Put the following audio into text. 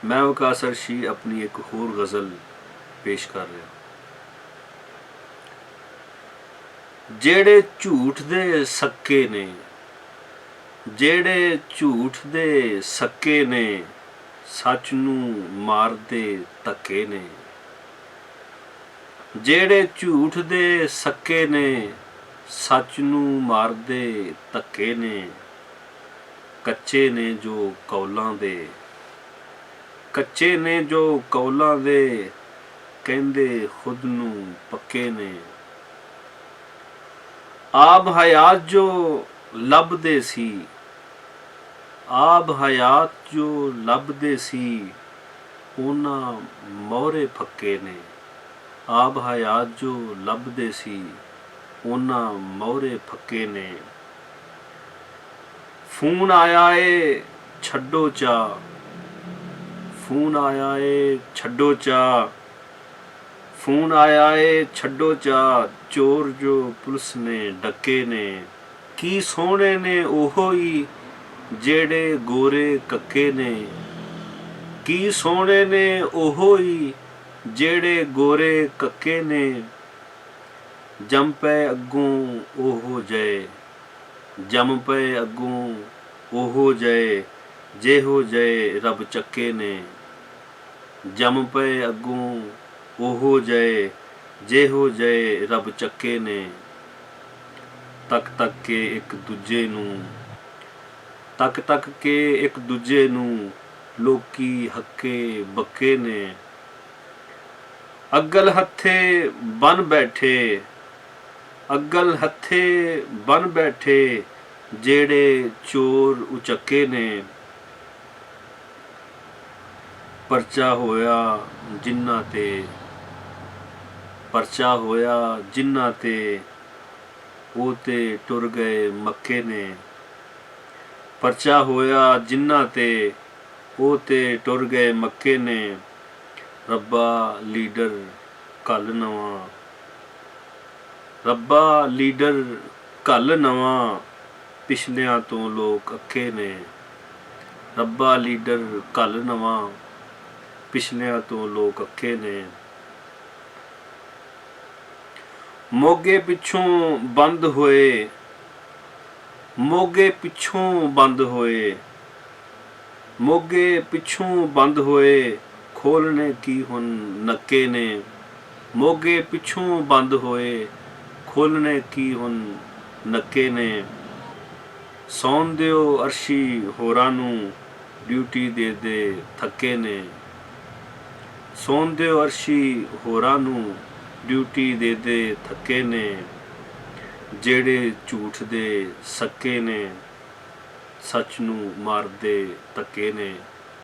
मैं विकास अर्शी अपनी एक होर गज़ल पेश कर रहा। जेड़े झूठ दे सक्के ने, जेड़े झूठ दे सक्के ने, सच नूं मारदे धक्के ने। जेड़े झूठ दे सक्के ने, सच नूं मारदे धक्के ने। कच्चे ने जो कौलां दे, कच्चे ने जो कौलां दे, कहंदे खुद नूं पक्के ने। आब हयात जो लभदे सी, आब हयात जो लभदे सी, उन्हां मोहरे फक्के ने। आब हयात जो लभदे सी, उन्हां मोहरे फक्के ने। फोन आया ए छड्डो चा, फोन आया ए छड्डो चा, फोन आया ए छड्डो चा, चोर जो पुलिस ने डके ने। की सोहणे ने ओहो ही जेड़े गोरे कक्के ने। की सोहणे ने ओहो ही जेड़े गोरे कक्के ने। जम पे अग्गों ओहो जय, जम पे अग्गों ओहो जय, जेहो जय रब चक्के ने। जम पे अग्गों ओहो जय, जेहो जय रब चक्के ने। तक तक के एक दूजे नूं, तक तक के एक दूजे नूं, लोकी हक्के बक्के ने। अग्गल हत्थे बन बैठे, अग्गल हत्थे बन बैठे, जेड़े चोर उचक्के ने। परचा होया जिन्हां ते, परचा होया जिन्हां ते, ओ ते टुर गए मक्के ने। परचा होया जिन्हां ते, ओ ते टुर गए मक्के ने। रब्बा लीडर कल नवां, रब्बा लीडर कल नवां, पिछलियां तो लोक अक्के ने। रब्बा लीडर कल नवां, पिछलियां तो लोक अक्के ने। मोगे पिछों बंद होए, मोगे पिछों बंद होए, मोगे पिछों बंद होए, खोलने की हुन नक्के ने। मोगे पिछों बंद होए, खोलने की हुन नक्के ने। सौन दिओ अर्शी होरां नूं, ड्यूटी दे दे थक्के ने। सौन दिओ अर्शी होरां नूं, ड्यूटी दे दे थक्के ने। जेड़े झूठ दे सक्के ने, सच नूं मारदे धक्के ने।